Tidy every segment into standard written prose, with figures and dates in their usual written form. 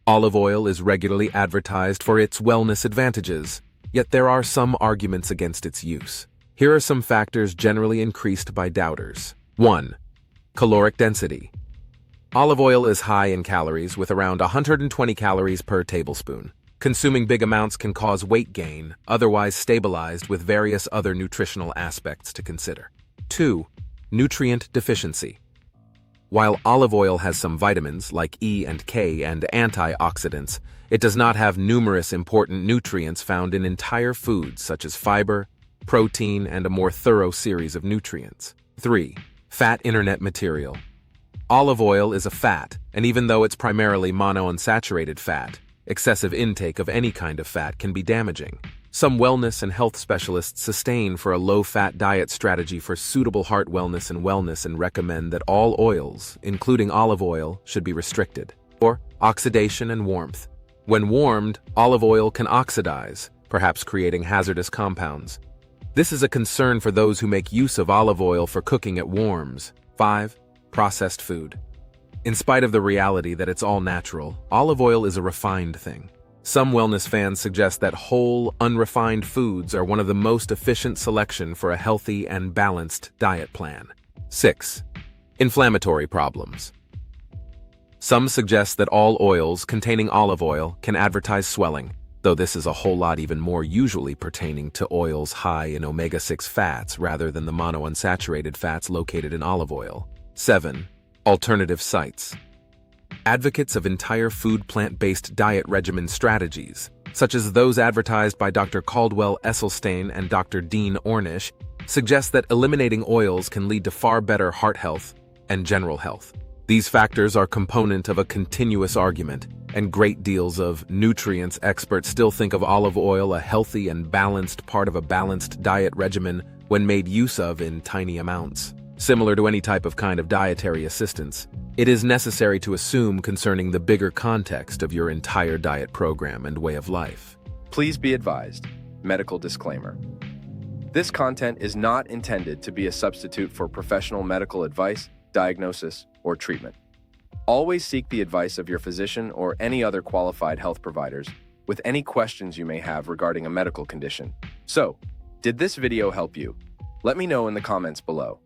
Olive oil is regularly advertised for its wellness advantages, yet there are some arguments against its use. Here are some factors generally increased by doubters. 1. Caloric density. Olive oil is high in calories with around 120 calories per tablespoon. Consuming big amounts can cause weight gain, otherwise stabilized with various other nutritional aspects to consider. 2. Nutrient deficiency. While olive oil has some vitamins like E and K and antioxidants, it does not have numerous important nutrients found in entire foods such as fiber, protein, and a more thorough series of nutrients. 3. Fat internet material. Olive oil is a fat, and even though it's primarily monounsaturated fat, excessive intake of any kind of fat can be damaging. Some wellness and health specialists sustain for a low-fat diet strategy for suitable heart wellness and recommend that all oils, including olive oil, should be restricted. 4. Oxidation and warmth. When warmed, olive oil can oxidize, perhaps creating hazardous compounds. This is a concern for those who make use of olive oil for cooking at warms. 5. Processed food. In spite of the reality that it's all natural, olive oil is a refined thing. Some wellness fans suggest that whole, unrefined foods are one of the most efficient selection for a healthy and balanced diet plan. 6. Inflammatory problems. Some suggest that all oils containing olive oil can advertise swelling, though this is a whole lot even more usually pertaining to oils high in omega-6 fats rather than the monounsaturated fats located in olive oil. 7. Alternative sites. Advocates of entire food plant-based diet regimen strategies, such as those advertised by Dr. Caldwell Esselstyn and Dr. Dean Ornish, suggest that eliminating oils can lead to far better heart health and general health. These factors are component of a continuous argument, and great deals of nutrients experts still think of olive oil a healthy and balanced part of a balanced diet regimen when made use of in tiny amounts. Similar to any type of kind of dietary assistance, it is necessary to assume concerning the bigger context of your entire diet program and way of life. Please be advised. Medical disclaimer. This content is not intended to be a substitute for professional medical advice, diagnosis, or treatment. Always seek the advice of your physician or any other qualified health providers with any questions you may have regarding a medical condition. So, did this video help you? Let me know in the comments below.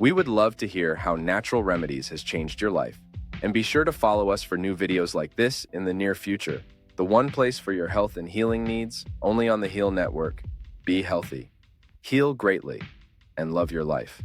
We would love to hear how natural remedies has changed your life, and be sure to follow us for new videos like this in the near future. The one place for your health and healing needs, only on the Heal Network. Be healthy, heal greatly, and love your life.